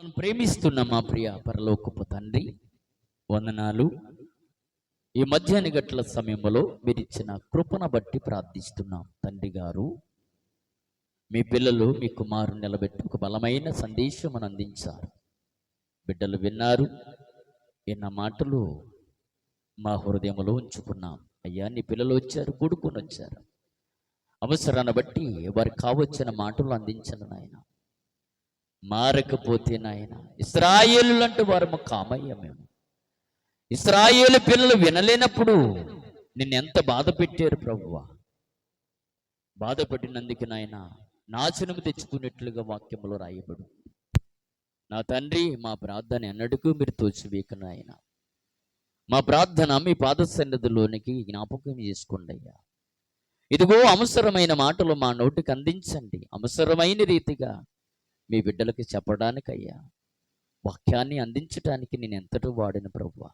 ప్రేమిస్తున్న మా ప్రియ పరలోకపు తండ్రి, వందనాలు. ఈ మధ్యాహ్న గంటల సమయంలో మీరిచ్చిన కృపను బట్టి ప్రార్థిస్తున్నాం. తండ్రి గారు, మీ పిల్లలు మీ కుమారు నిలబెట్టి ఒక బలమైన సందేశం అందించారు. బిడ్డలు విన్నారు. విన్న మాటలు మా హృదయంలో ఉంచుకున్నాం. అయ్యా, నీ పిల్లలు వచ్చారు, కూడుకొని వచ్చారు. అవసరాన్ని బట్టి వారికి కావచ్చిన మాటలు అందించను నాయన. మారకపోతే నాయన, ఇశ్రాయేలులంటూ వారు కామయ్య. మేము ఇశ్రాయేలు పిల్లలు వినలేనప్పుడు నిన్ను ఎంత బాధ పెట్టారు ప్రభువా. బాధపడినందుకు నాయన నాశనము తెచ్చుకున్నట్లుగా వాక్యములో రాయబడు. నా తండ్రి, మా ప్రార్థన ఎన్నడూ మీరు తోచివేయకు నాయన. మా ప్రార్థన మీ పాద సన్నిధిలోనికి జ్ఞాపకం చేసుకోండి అయ్యా. ఇదిగో అవసరమైన మాటలు మా నోటికి అందించండి. అవసరమైన రీతిగా మీ బిడ్డలకి చెప్పడానికయ్యా, వాక్యాన్ని అందించడానికి నేను ఎంతటో వాడిన ప్రభువా.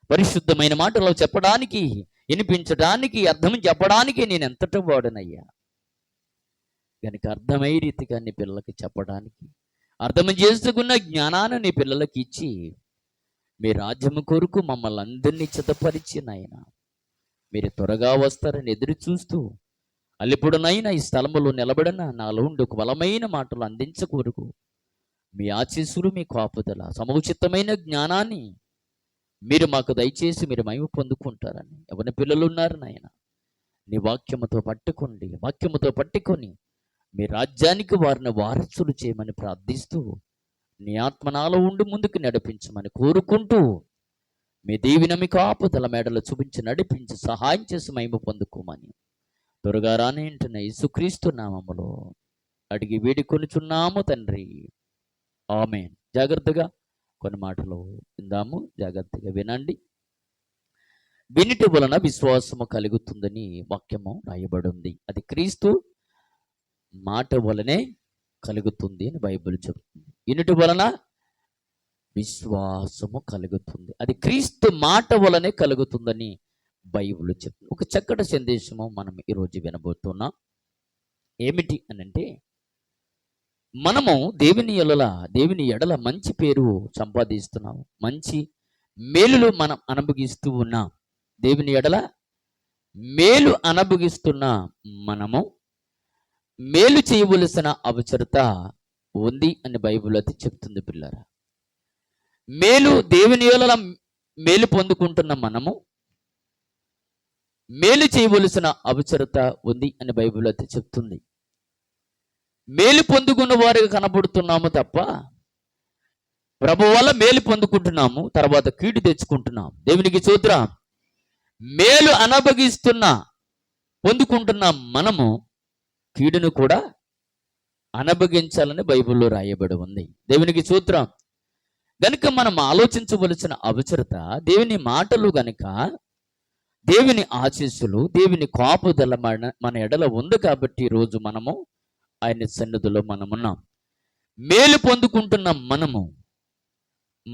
పరిశుద్ధమైన మాటలు చెప్పడానికి, వినిపించడానికి, అర్థం చెప్పడానికి నేను ఎంతటో వాడనయ్యా. కనుక అర్థమయ్యే రీతిగా నీ పిల్లలకి చెప్పడానికి, అర్థం చేసుకున్న జ్ఞానాన్ని నీ పిల్లలకి ఇచ్చి మీ రాజ్యము కొరకు మమ్మల్ని అందరినీ చిత్తపరిచి నాయన, మీరు త్వరగా వస్తారని ఎదురు చూస్తూ అల్లిపుడునైనా ఈ స్థలములో నిలబడిన నాలో ఉండి ఒక బలమైన మాటలు అందించకూరుకు మీ ఆశీస్సులు, మీ కాపుదల, సముచితమైన జ్ఞానాన్ని మీరు మాకు దయచేసి మీరు మహిమ పొందుకుంటారని ఎవరి పిల్లలు ఉన్నారు నాయన, నీ వాక్యముతో పట్టుకొని మీ రాజ్యానికి వారిని వారసులు చేయమని ప్రార్థిస్తూ, నీ ఆత్మ నాలో ఉండి ముందుకు నడిపించమని కోరుకుంటూ, మీ దీవెన మీ కాపుదల మేడలు చూపించి నడిపించి సహాయం చేసి మహిమ పొందుకోమని త్వరగా రానేంటున్న యేసుక్రీస్తు నామములో అడిగి వేడుకొనుచున్నాము తండ్రి, ఆమేన్. జాగ్రత్తగా కొన్ని మాటలు విందాము, జాగ్రత్తగా వినండి. వినుట వలన విశ్వాసము కలుగుతుందని వాక్యము రాయబడి ఉంది. అది క్రీస్తు మాట వలనే కలుగుతుంది అని బైబిల్ చెబుతుంది. వినుట వలన విశ్వాసము కలుగుతుంది, అది క్రీస్తు మాట వలనే కలుగుతుందని బైబిల్ చెప్తుంది. ఒక చక్కటి సందేశము మనం ఈరోజు వినబోతున్నాం. ఏమిటి అని అంటే, మనము దేవుని ఎడల మంచి పేరు సంపాదిస్తున్నాం, మంచి మేలులు మనం అనుభవిస్తూ ఉన్నాం. దేవుని ఎడల మేలు అనుభవిస్తున్న మనము మేలు చేయవలసిన అవసరత ఉంది అని బైబిల్ అయితే చెప్తుంది పిల్లరా. దేవుని ఎడల మేలు పొందుకుంటున్న మనము మేలు చేయవలసిన అవసరత ఉంది అని బైబిల్ అయితే చెప్తుంది. మేలు పొందుకున్న వారికి కనబడుతున్నాము తప్ప ప్రభు వల్ల మేలు పొందుకుంటున్నాము, తర్వాత కీడు తెచ్చుకుంటున్నాం. దేవునికి స్తోత్రం. మేలు పొందుకుంటున్న మనము కీడును కూడా అనుభవించాలని బైబిల్లో రాయబడి ఉంది. దేవునికి స్తోత్రం. గనుక మనం ఆలోచించవలసిన అవసరత, దేవుని మాటలు గనుక, దేవుని ఆశీస్సులు, దేవుని కాపుదల మన ఎడల ఉంది కాబట్టి ఈరోజు మనము ఆయన సన్నిధిలో మనమున్నాం. మేలు పొందుకుంటున్న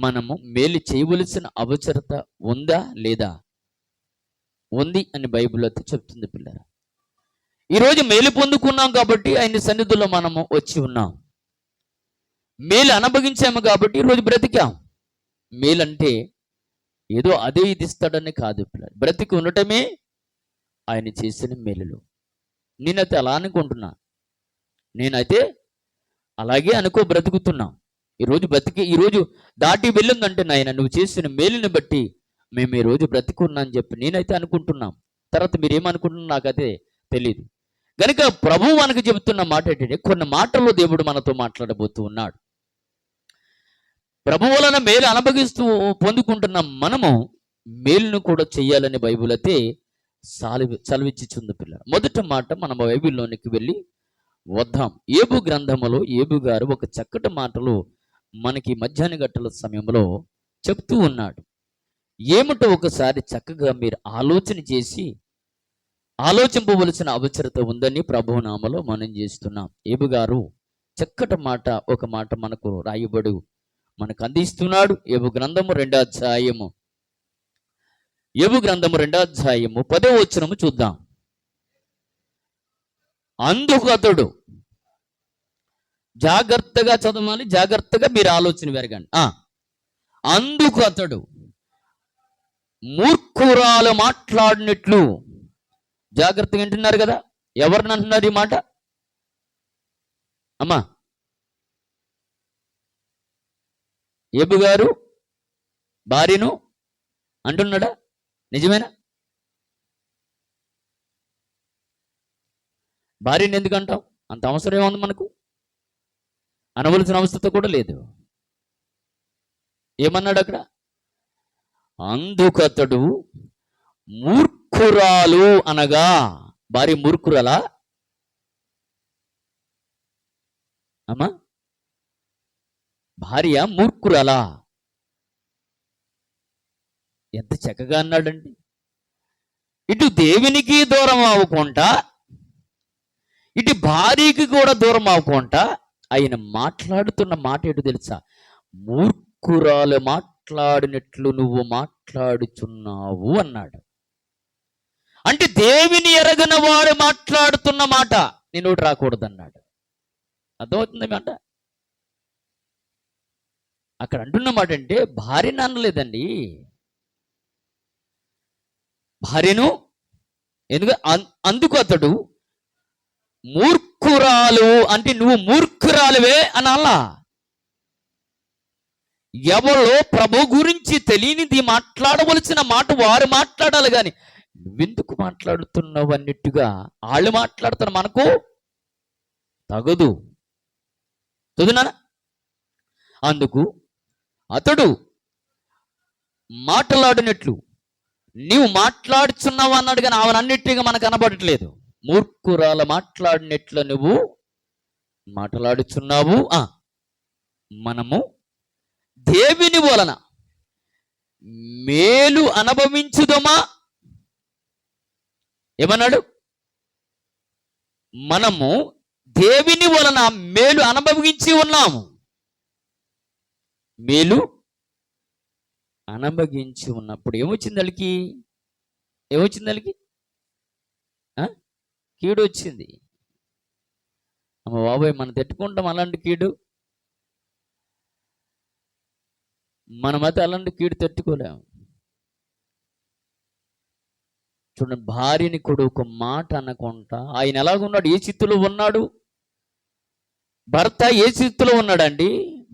మనము మేలు చేయవలసిన అవసరత ఉందా లేదా? ఉంది అని బైబిల్ అయితే చెప్తుంది పిల్లరా. ఈరోజు మేలు పొందుకున్నాం కాబట్టి ఆయన సన్నిధిలో మనము వచ్చి ఉన్నాం. మేలు అనుభవించాము కాబట్టి ఈరోజు బ్రతికాం. మేలంటే ఏదో అదే ఇది ఇస్తాడని కాదు పిల్లలు. బ్రతికి ఉండటమే ఆయన చేసిన మేలులు. నేనైతే అలా అనుకుంటున్నా, నేనైతే అలాగే బ్రతుకుతున్నాం. ఈరోజు దాటి వెళ్ళిందంటే నాయన నువ్వు చేసిన మేలుని బట్టి మేము ఈరోజు బ్రతికున్నా అని చెప్పి నేనైతే అనుకుంటున్నాం. తర్వాత మీరేమనుకుంటున్నా నాకైతే తెలియదు. కనుక ప్రభువు మనకు చెబుతున్న మాట ఏంటంటే, కొన్ని మాటల్లో దేవుడు మనతో మాట్లాడబోతూ ఉన్నాడు. ప్రభు వలన మేలు అనుభవిస్తూ పొందుకుంటున్న మనము మేలును కూడా చెయ్యాలని బైబిల్ అయితే సెలవిచ్చుచుంది పిల్లలు. మొదటి మాట మనం బైబిల్లోనికి వెళ్ళి వద్దాం. ఏబు గ్రంథములో ఏబు గారు ఒక చక్కటి మాటలు మనకి మధ్యాహ్న గంటల సమయంలో చెప్తూ ఉన్నాడు. ఏమిటో ఒకసారి చక్కగా మీరు ఆలోచన చేసి ఆలోచింపవలసిన అవసరత ఉందని ప్రభువు నామలో మనం చేస్తున్నాం. ఏబు గారు చక్కటి మాట, ఒక మాట మనకు రాయబడు మనకు అందిస్తున్నాడు. ఏబు గ్రంథము 2వ అధ్యాయము 10వ వచనము చూద్దాం. అందుకు అతడు జాగ్రత్తగా చదవాలి, జాగ్రత్తగా మీరు ఆలోచన పెరగండి. అందుకు అతడు మూర్ఖురాలు మాట్లాడినట్లు, జాగ్రత్తగా వింటున్నారు కదా, ఎవరిని అంటున్నారు ఈ మాట? అమ్మా, ఏబు గారు భార్యను అంటున్నాడా? నిజమేనా? భార్యను ఎందుకు అంటాం? అంత అవసరం ఏముంది మనకు? అనవలసిన అవసరం కూడా లేదు. ఏమన్నాడు అక్కడ? అందుకతడు మూర్ఖురాలు అనగా, భార్య మూర్ఖురాలా అమ్మా? భార్య మూర్ఖురాలా? ఎంత చక్కగా అన్నాడండి. ఇటు దేవునికి దూరం అవ్వకుండా, ఇటు భార్యకి కూడా దూరం అవ్వకుండా ఆయన మాట్లాడుతున్న మాట ఏంటో తెలుసా? మూర్ఖురాలు మాట్లాడినట్లు నువ్వు మాట్లాడుచున్నావు అన్నాడు. అంటే దేవుని ఎరగని వాడు మాట్లాడుతున్న మాట నీ నోటి రాకూడదన్నాడు. అర్థమవుతుంది మాట? అక్కడ అంటున్న మాట అంటే భార్యను అనలేదండి. భార్యను ఎందుకు? అందుకు అతడు మూర్ఖురాలు అంటే నువ్వు మూర్ఖురాలువే అనాలా? ఎవరో ప్రభు గురించి తెలియనిది మాట్లాడవలసిన మాట వారు మాట్లాడాలి, కానీ నువ్వెందుకు మాట్లాడుతున్నావు అన్నట్టుగా వాళ్ళు మాట్లాడుతున్న మనకు తగదు. చదువునా? అందుకు అతడు మాట్లాడినట్లు నీవు మాట్లాడుచున్నావు అన్నాడు, కానీ ఆమె అన్నిటిగా మనకు కనబడట్లేదు. మూర్ఖురాలు మాట్లాడినట్లు నువ్వు మాట్లాడుచున్నావు. మనము దేవుని వలన మేలు అనుభవించుదమా? ఏమన్నాడు? మనము దేవుని వలన మేలు అనుభవించి ఉన్నాము. మేలు అనుభవించి ఉన్నప్పుడు ఏమొచ్చింది వాళ్ళకి? ఏమొచ్చింది వాళ్ళకి? కీడు వచ్చింది. అమ్మ బాబాయ్, మనం తెట్టుకుంటాం అలాంటి కీడు. మనమైతే అలాంటి కీడు తట్టుకోలేము. చూడండి, భార్యని కూడా ఒక మాట అనకుండా ఆయన ఎలాగున్నాడు? ఏ స్థితిలో ఉన్నాడు? భర్త ఏ స్థితిలో ఉన్నాడండి?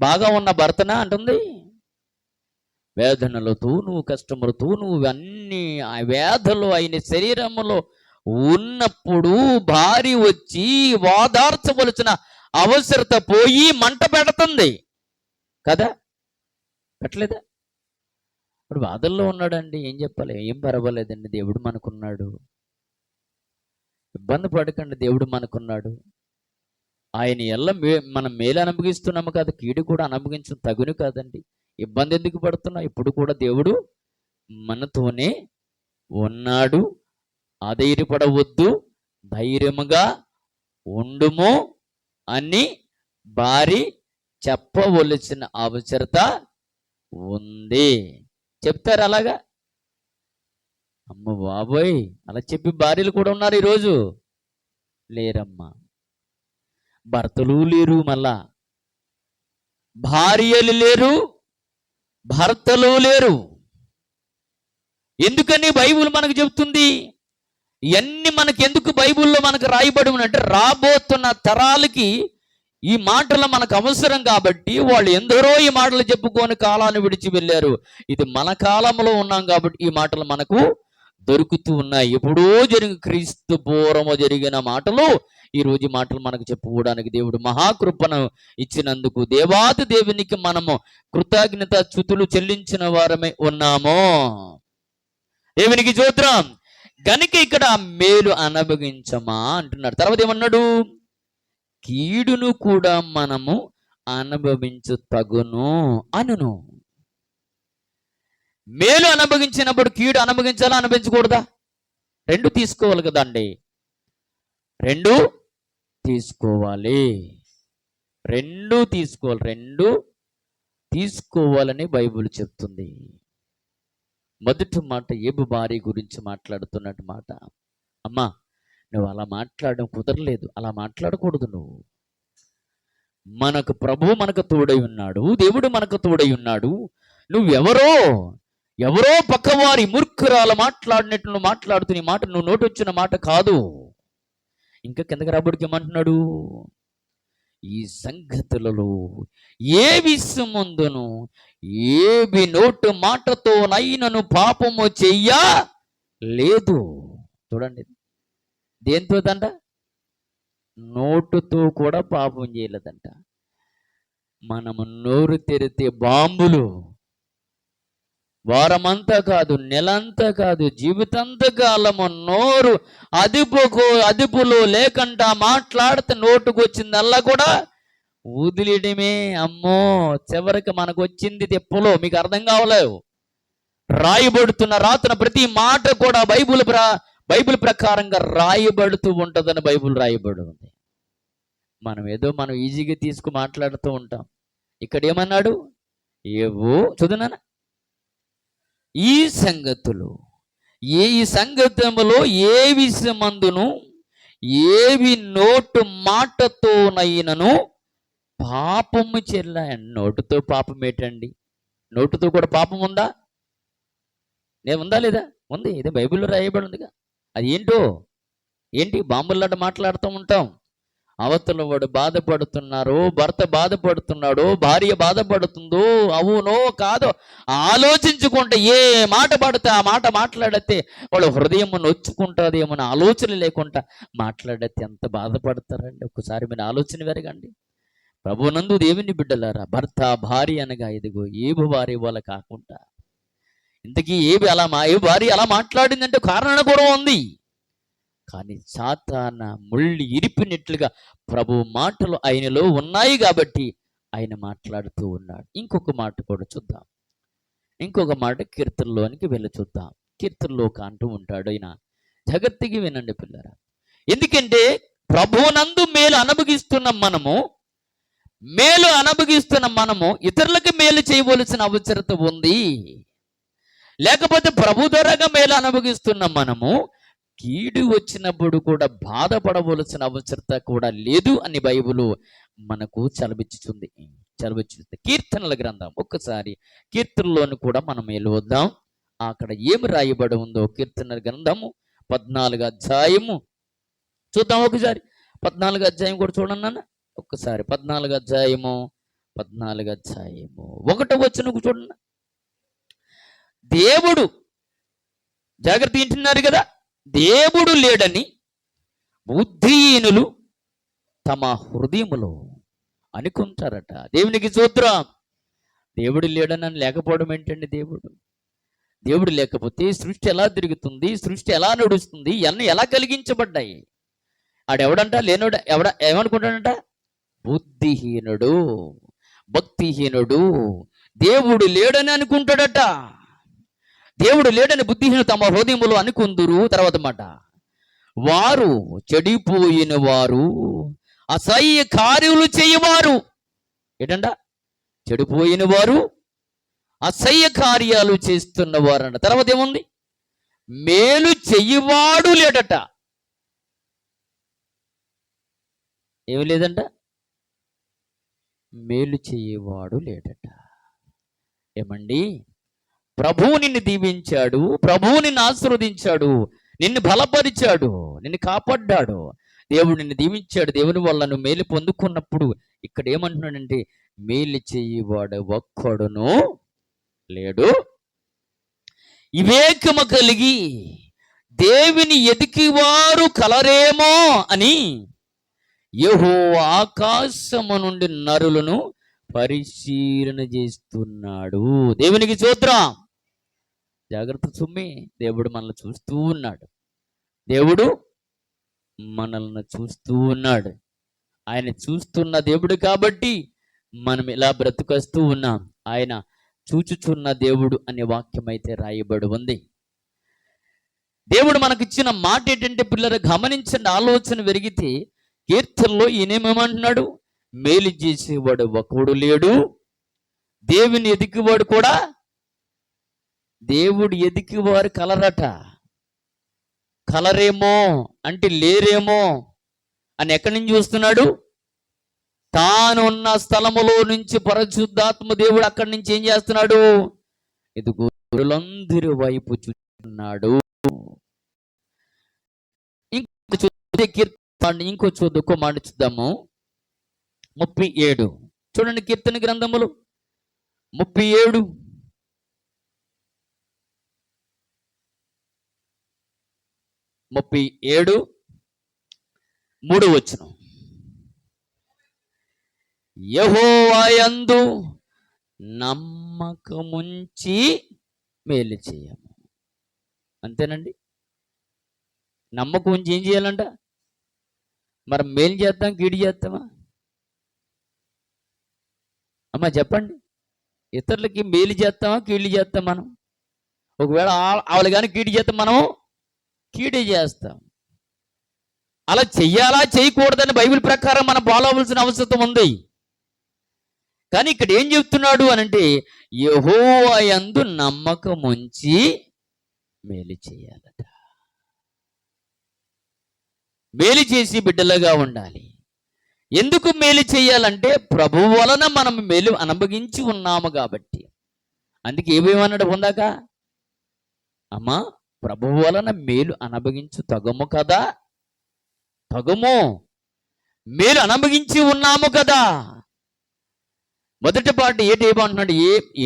బాగా ఉన్న భర్తనా అంటుంది? వేదనలతో నువ్వు, కష్టములతో నువ్వు, అన్ని ఆ వేదలు ఆయన శరీరములో ఉన్నప్పుడు భార్య వచ్చి ఓదార్చవలసిన అవసరత పోయి మంట పెడుతుంది కదా? పెట్టలేదా? ఇప్పుడు బాధల్లో ఉన్నాడండి, ఏం చెప్పాలి? ఏం పర్వాలేదండి, దేవుడు మనకున్నాడు. ఇబ్బంది పడకండి, దేవుడు మనకున్నాడు. ఆయన ఎల్ల మనం మేలు అనుభవిస్తున్నాము కదా, కీడు కూడా అనుభవించడం తగును కాదండి. ఇబ్బంది ఎందుకు పడుతున్నా? ఇప్పుడు కూడా దేవుడు మనతోనే ఉన్నాడు. అధైర్యపడవద్దు, ధైర్యముగా ఉండుము అని భార్య చెప్పవలసిన అవసరత ఉంది. చెప్తారు అలాగా? అమ్మ బాబోయ్, అలా చెప్పి భార్యలు కూడా ఉన్నారు ఈరోజు. లేరమ్మా, భర్తలు లేరు, మళ్ళా భార్యలు లేరు, భర్తలు లేరు. ఎందుకని బైబిల్ మనకు చెబుతుంది? ఇవన్నీ మనకి ఎందుకు బైబిల్లో మనకు రాయబడి అంటే రాబోతున్న తరాలకి ఈ మాటలు మనకు అవసరం కాబట్టి వాళ్ళు ఎందరో ఈ మాటలు చెప్పుకొని కాలాన్ని విడిచి వెళ్ళారు. ఇది మన కాలంలో ఉన్నాం కాబట్టి ఈ మాటలు మనకు దొరుకుతూ ఉన్నాయి. ఎప్పుడో క్రీస్తు పూర్వము జరిగిన మాటలు ఈరోజు మాటలు మనకు చెప్పుకోవడానికి దేవుడు మహాకృపను ఇచ్చినందుకు దేవాది దేవునికి మనము కృతజ్ఞత స్తుతులు చెల్లించిన వారమే ఉన్నాము. దేవునికి స్తోత్రం. గనుక ఇక్కడ మేలు అనుభవించమా అంటున్నాడు. తర్వాత ఏమన్నాడు? కీడును కూడా మనము అనుభవించు తగును అనును. మేలు అనుభవించినప్పుడు కీడు అనుభవించాలా, అనుభవించకూడదా? రెండు తీసుకోవాలి కదండి. రెండు తీసుకోవాలి, రెండు తీసుకోవాలి, రెండు తీసుకోవాలని బైబిల్ చెప్తుంది. మొదటి మాట ఏబు భార్య గురించి మాట్లాడుతున్నట్టు మాట. అమ్మా, నువ్వు అలా మాట్లాడడం కుదరలేదు, అలా మాట్లాడకూడదు. మనకు ప్రభువు మనకు తోడై ఉన్నాడు, దేవుడు మనకు తోడై ఉన్నాడు. నువ్వెవరో ఎవరో పక్కవారి మూర్ఖురాలు మాట్లాడినట్లు నువ్వు మాట్లాడుతూ నీ మాట నువ్వు నోటొచ్చిన మాట కాదు. ఇంకా కిందకి రాబడికి ఏమంటున్నాడు? ఈ సంగతులలో ఏ విషయమందును ఏవి నోటు మాటతో నైనను పాపము చెయ్య లేదు. చూడండి, దేంతో దంట? నోటుతో కూడా పాపం చేయలేదంట. మనము నోరు తెరితే బాంబులు, వారమంతా కాదు, నెలంతా కాదు, జీవితంతా కాలము నోరు అదుపులో లేకుండా మాట్లాడితే నోటుకు వచ్చిందల్లా కూడా వదిలేయడమే. అమ్మో, చివరికి మనకు వచ్చింది తెప్పలో. మీకు అర్థం కావలేవు. రాయబడుతున్న రాత్రి ప్రతి మాట కూడా బైబిల్ ప్రకారంగా రాయబడుతూ ఉంటుందని బైబిల్ రాయబడి ఉంది. మనం ఈజీగా తీసుకు మాట్లాడుతూ ఉంటాం. ఇక్కడ ఏమన్నాడు? ఏవో చదువునా, ఈ సంగతులు ఈ సంగతములో ఏ విషయమందును ఏవి నోటు మాటతోనైనను పాపము చెల్ల. నోటుతో పాపం ఏంటండి? నోటుతో కూడా పాపం ఉందా? ఉందా లేదా? ఉంది. ఇది బైబిల్లో రాయబడి ఉందిగా. అది ఏంటి? బాంబుల్లాట మాట్లాడుతూ ఉంటాం. అవతల వాడు బాధపడుతున్నారు, భర్త బాధపడుతున్నాడు, భార్య బాధపడుతుందో, అవునో కాదో ఆలోచించుకుంటే ఏ మాట పడితే ఆ మాట మాట్లాడితే వాళ్ళ హృదయం నొచ్చుకుంటుందేమో ఆలోచన లేకుండా మాట్లాడితే ఎంత బాధపడతారండి. ఒక్కసారి మీరు ఆలోచన వెరగండి. ప్రభునందు దేవుని బిడ్డలారా, భర్త భార్య అనగా ఇదిగో ఏబు భార్య వాళ్ళ కాకుండా ఇంతకీ ఏ భార్య అలా మాట్లాడిందంటే కారణం కూడా ఉంది. కానీ సాతాన ముళ్ళు ఇరిపినట్లుగా ప్రభు మాటలు ఆయనలో ఉన్నాయి కాబట్టి ఆయన మాట్లాడుతూ ఉన్నాడు. ఇంకొక మాట కూడా చూద్దాం. ఇంకొక మాట కీర్తనలోనికి వెళ్ళి చూద్దాం. కీర్తనలో అంటూ ఉంటాడు ఆయన. జాగ్రత్తగా వినండి పిల్లరా. ఎందుకంటే ప్రభువునందు మేలు అనుభవిస్తున్న మనము ఇతరులకు మేలు చేయవలసిన అవసరత ఉంది. లేకపోతే ప్రభు ద్వారాగా మేలు అనుభవిస్తున్న మనము కీడు వచ్చినప్పుడు కూడా బాధపడవలసిన అవసరత కూడా లేదు అని బైబిల్ మనకు చలవిచ్చుతుంది. కీర్తనల గ్రంథం, ఒక్కసారి కీర్తనలోని కూడా మనం వెళ్ళివద్దాం. అక్కడ ఏమి రాయబడి ఉందో కీర్తనల గ్రంథము 14వ అధ్యాయము చూద్దాం. ఒకసారి 14వ అధ్యాయం కూడా చూడండి అన్న. ఒక్కసారి 14వ అధ్యాయము 1వ వచనం చూడండి. దేవుడు, జాగ్రత్త వింటున్నారు కదా, దేవుడు లేడని బుద్ధిహీనులు తమ హృదయములో అనుకుంటారట. దేవునికి స్తోత్రం. దేవుడు లేడని లేకపోవడం ఏంటండి? దేవుడు లేకపోతే సృష్టి ఎలా తిరుగుతుంది? సృష్టి ఎలా నడుస్తుంది? ఇవన్నీ ఎలా కలిగించబడ్డాయి? ఆడెవడంట? లేనోడు ఏమనుకుంటాడంట? బుద్ధిహీనుడు, భక్తిహీనుడు, దేవుడు లేడని అనుకుంటాడట. దేవుడు లేడని బుద్ధిహీనులు తమ హృదయములో అనుకుందురు. తర్వాత మాట, వారు చెడిపోయిన వారు, అసహ్య కార్యములు చేయవారు. ఏంటంట? చెడిపోయిన వారు, అసహ్య కార్యాలు చేస్తున్నవారు అంట. తర్వాత ఏముంది? మేలు చెయ్యవాడు లేడట. ఏమి లేదంట? మేలు చెయ్యేవాడు లేడట. ఏమండి, ప్రభువు నిన్ను దీవించాడు, ప్రభువు నిన్ను ఆశీర్వదించాడు, నిన్ను బలపరిచాడు, నిన్ను కాపాడ్డాడు, దేవుడు నిన్ను దీవించాడు. దేవుని వల్ల నువ్వు మేలు పొందుకున్నప్పుడు ఇక్కడ ఏమంటున్నాడంటే, మేలు చెయ్యేవాడు ఒక్కడును లేడు. వివేకము కలిగి దేవుని ఎదికివారు కలరేమో అని యెహోవా ఆకాశము నుండి నరులను పరిశీలన చేస్తున్నాడు. దేవునికి స్తోత్రం. జాగ్రత్త సుమ్మి, దేవుడు మనల్ని చూస్తూ ఉన్నాడు. దేవుడు మనల్ని చూస్తూ ఉన్నాడు. ఆయన చూస్తున్న దేవుడు కాబట్టి మనం ఇలా బ్రతుకొస్తూ ఉన్నాం. ఆయన చూచుచున్న దేవుడు అనే వాక్యం అయితే రాయబడి ఉంది. దేవుడు మనకిచ్చిన మాట ఏంటంటే పిల్లలు గమనించండి, ఆలోచన పెరిగితే కీర్తనలో ఈయనేమంటున్నాడు? మేలు చేసేవాడు ఒకడు లేడు, దేవుని ఎదికివాడు కూడా. దేవుడు ఎదికివారు కలరట. కలరేమో అంటే లేరేమో అని ఎక్కడి నుంచి చూస్తున్నాడు? తానున్న స్థలములో నుంచి పరిశుద్ధాత్మ దేవుడు అక్కడి నుంచి ఏం చేస్తున్నాడు? ఇదిగో గొర్రెలందరి వైపు చూస్తున్నాడు. ఇంకో చూద్దాం, మాట చూద్దాము. 37 చూడండి, కీర్తన గ్రంథములు 37 3 యెహోవా యందు నమ్మకముంచి మేలు చేయము. అంతేనండి. నమ్మకం ఉంచి ఏం చేయాలంట? మరి మేలు చేద్దాం, కీడు చేద్దామా? అమ్మా చెప్పండి. ఇతరులకి మేలు చేస్తామా, కీడు చేస్తాం? మనం ఒకవేళ వాళ్ళు కానీ కీడు చేస్తాం, మనము కీడే చేస్తాం. అలా చెయ్యాలా చేయకూడదని బైబిల్ ప్రకారం మనం ఫాలో అవ్వాల్సిన అవసరం ఉంది. కానీ ఇక్కడ ఏం చెప్తున్నాడు అనంటే, యెహోవా యందు నమ్మకం ఉంచి మేలు చేయాలట. మేలు చేసి బిడ్డలుగా ఉండాలి. ఎందుకు మేలు చేయాలంటే, ప్రభువు వలన మనం మేలు అనుభవించి ఉన్నాము కాబట్టి. అందుకే ఏమేమన్నాడు పొందాక? అమ్మా, ప్రభువు వలన మేలు అనుభవించు తగము కదా, తగము, మేలు అనుభవించి ఉన్నాము కదా. మొదటి పాట ఏమంటున్నాడు?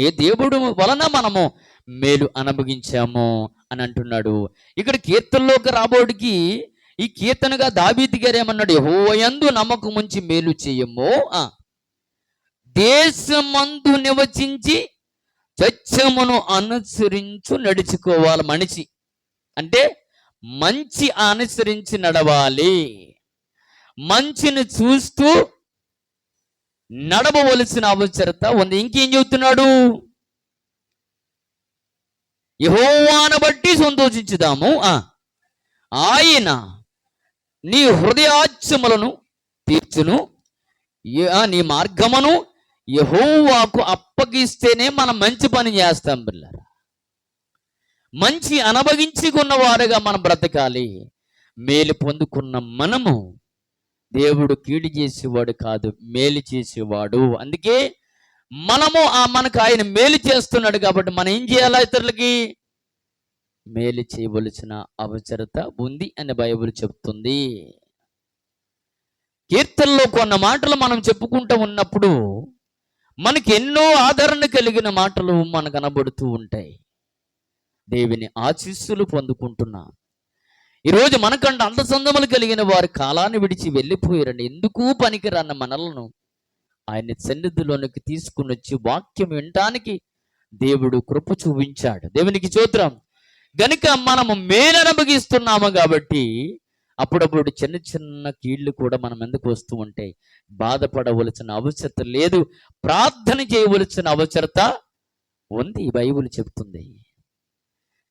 ఏ దేవుడు వలన మనము మేలు అనుభవించాము అని అంటున్నాడు. ఇక్కడ కీర్తనలోకి రాబోడికి ఈ కీర్తనగా దావీదు గారు ఏమన్నాడు? యెహోవా యందు నమ్మకం ఉంచి మేలు చేయము, దేశమందు నివసించి సత్యమును అనుసరించు నడుచుకోవాలి. మనిషి అంటే మంచి అనుసరించి నడవాలి. మంచిని చూస్తూ నడవవలసిన అవసరత ఉంది. ఇంకేం చెబుతున్నాడు? యెహోవాను బట్టి సంతోషించుదాము, ఆయన నీ హృదయాచములను తీర్చును, నీ మార్గమును యెహోవాకు అప్పగిస్తేనే మనం మంచి పని చేస్తాం. పిల్లరా, మంచి అనుభవించుకున్న వారుగా మనం బ్రతకాలి. మేలు పొందుకున్న మనము, దేవుడు కీడు చేసేవాడు కాదు, మేలు చేసేవాడు. అందుకే మనకు ఆయన మేలు చేస్తున్నాడు కాబట్టి మనం ఏం చేయాలా? ఇతరులకి మేలు చేయవలసిన అవసరత ఉంది అని బైబిల్ చెప్తుంది. కీర్తనలో కొన్న మాటలు మనం చెప్పుకుంటూ ఉన్నప్పుడు మనకి ఎన్నో ఆదరణ కలిగిన మాటలు మనకు కనబడుతూ ఉంటాయి. దేవుని ఆశీస్సులు పొందుకుంటున్నా. ఈరోజు మనకంటే అందసందములు కలిగిన వారు కాలాన్ని విడిచి వెళ్ళిపోయారండి. ఎందుకు పనికిరాన్న మనలను ఆయన సన్నిధిలోనికి తీసుకుని వచ్చి వాక్యం వినటానికి దేవుడు కృప చూపించాడు. దేవునికి స్తోత్రం. గనుక మనము మేలు అనుభవిస్తున్నాము కాబట్టి అప్పుడప్పుడు చిన్న చిన్న కీళ్లు కూడా మనం ఎందుకు వస్తూ ఉంటాయి. బాధపడవలసిన అవసరత లేదు, ప్రార్థన చేయవలసిన అవసరత ఉంది. బైబిల్ చెప్తుంది.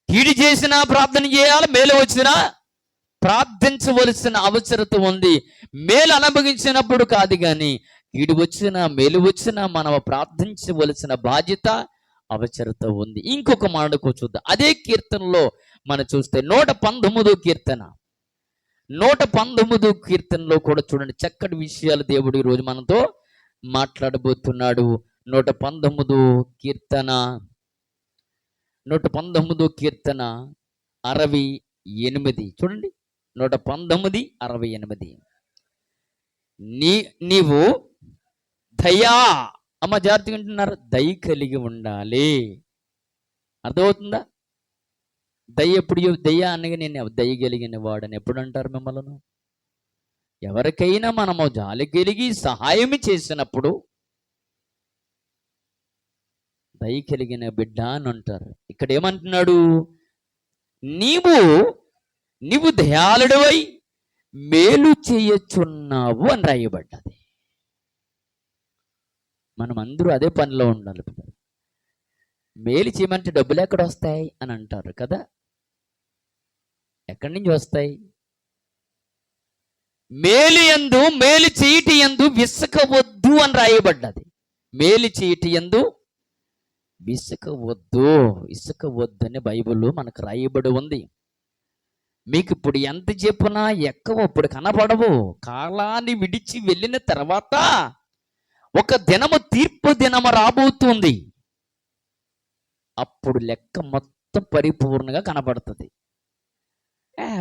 కీడు చేసినా ప్రార్థన చేయాలి, మేలు వచ్చినా ప్రార్థించవలసిన అవసరత ఉంది. మేలు అనుభవించినప్పుడు కాదు, కానీ కీడు వచ్చినా మేలు వచ్చినా మనం ప్రార్థించవలసిన బాధ్యత, అవసరత ఉంది. ఇంకొక మాటకు చూద్దాం. అదే కీర్తనలో మనం చూస్తే 119 కీర్తన, 119 కీర్తనలో కూడా చూడండి చక్కటి విషయాలు దేవుడు ఈరోజు మనతో మాట్లాడబోతున్నాడు. 119 కీర్తన 68 చూడండి. 119:68. నీవు దయా, అమ్మ జాగ్రత్తగా వింటున్నారు, దయ కలిగి ఉండాలి. అర్థమవుతుందా? దయ ఎప్పుడు? దయ అనగా నేను దయ కలిగిన వాడని ఎప్పుడు అంటారు మిమ్మల్ని? ఎవరికైనా మనము జాలి కలిగి సహాయం చేసినప్పుడు దయ కలిగిన బిడ్డ అని అంటారు. ఇక్కడ ఏమంటున్నాడు? నీవు దయాళుడవై మేలు చేయచున్నావు అని రాయబడ్డది. మనం అందరూ అదే పనిలో ఉండాలి. మేలు చేయమంటే డబ్బులు ఎక్కడ వస్తాయి అని అంటారు కదా. ఎక్కడి నుంచి వస్తాయి? మేలు చేయటి యందు విసుకవద్దు అని రాయబడ్డది. మేలు చేయటి యందు విసుకవద్దు అని బైబిల్లో మనకు రాయబడి ఉంది. మీకు ఇప్పుడు ఎంత చెప్పినా ఎక్కవ ఇప్పుడు కనపడవు. కాలాన్ని విడిచి వెళ్ళిన తర్వాత ఒక దినము తీర్పు దినము రాబోతుంది. అప్పుడు లెక్క మొత్తం పరిపూర్ణంగా కనబడుతుంది.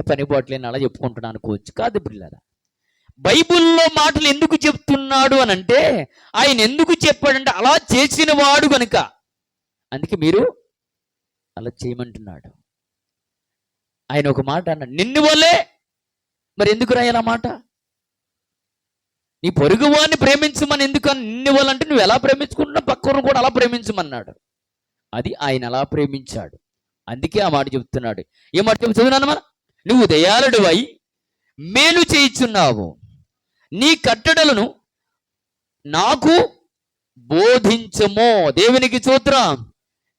పని పోట్లేని అలా చెప్పుకుంటున్నాను అనుకోవచ్చు. కాదు పిల్లరా, బైబిల్లో మాటలు ఎందుకు చెప్తున్నాడు అని అంటే, ఆయన ఎందుకు చెప్పాడంటే అలా చేసిన వాడు కనుక. అందుకే మీరు అలా చేయమంటున్నాడు. ఆయన ఒక మాట అన్నాడు, నిన్ను వల్లే. మరి ఎందుకు రాయాల మాట? నీ పొరుగు వాడిని ప్రేమించమని ఎందుకు? నిన్ను వల్ల అంటే నువ్వు ఎలా ప్రేమించుకుంటున్నా పక్కను కూడా అలా ప్రేమించమన్నాడు. అది ఆయన అలా ప్రేమించాడు. అందుకే ఆ మాట చెప్తున్నాడు. ఏ మాట చెప్తున్నానమ్మా? నువ్వు దయాళుడివై మేలు చేయుచున్నావు, నీ కట్టడలను నాకు బోధించము. దేవునికి స్తోత్రం.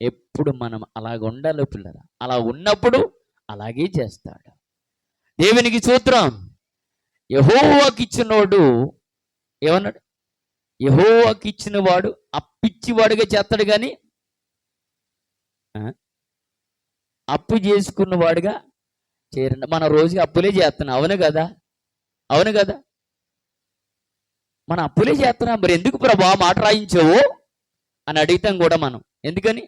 ఎప్పుడు మనం అలాగ ఉండాలి పిల్లరా. అలా ఉన్నప్పుడు అలాగే చేస్తాడు. దేవునికి స్తోత్రం. యెహోవాకి ఇచ్చినవాడు ఏమన్నాడు? యెహోవాకి ఇచ్చిన వాడు అప్పిచ్చివాడుగా చేస్తాడు, కానీ అప్పు చేసుకున్న వాడుగా చేరండి. మన రోజుకి అప్పులే చేస్తున్నాం. అవును కదా? అవును కదా? మన అప్పులే చేస్తున్నాం. మరి ఎందుకు ప్రభా మాట రాయించావు అని అడుగుతాం కూడా మనం. ఎందుకని?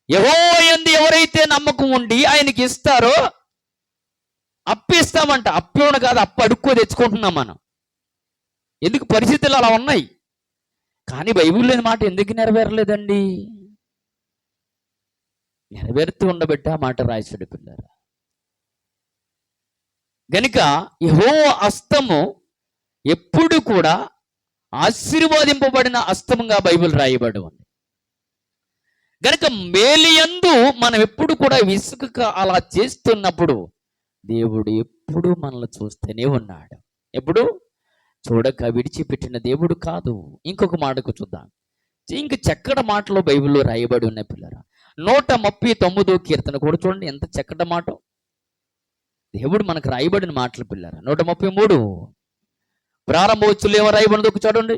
యెహోవా యందు ఎవరైతే నమ్మకం ఉండి ఆయనకి ఇస్తారో అప్పు ఇస్తామంట. అప్పు కాదు, అప్పు అడుక్కో తెచ్చుకుంటున్నాం మనం. ఎందుకు? పరిస్థితులు అలా ఉన్నాయి. కానీ బైబిల్లోని మాట ఎందుకు నెరవేరలేదండి? నెరవేరుతూ ఉండబట్టి ఆ మాట రాశాడు పిల్లరా. గనుక యెహోవా హస్తము ఎప్పుడు కూడా ఆశీర్వాదింపబడిన హస్తముగా బైబిల్ రాయబడి ఉంది. గనుక మేలియందు మనం ఎప్పుడు కూడా విసుక అలా చేస్తున్నప్పుడు దేవుడు ఎప్పుడు మనల్ని చూస్తూనే ఉన్నాడు. ఎప్పుడు చూడక విడిచిపెట్టిన దేవుడు కాదు. ఇంకొక మాటకు చూద్దాం. ఇంక చక్కటి మాటలు బైబిల్లో రాయబడి ఉన్నాయి పిల్లరా. 139 కీర్తన కూడా చూడండి, ఎంత చక్కటి మాట దేవుడు మనకు రాయబడిన మాటలు పిల్లరా. 133 ప్రారంభోత్సవం ఏమో రాయబడినది ఒక చూడండి.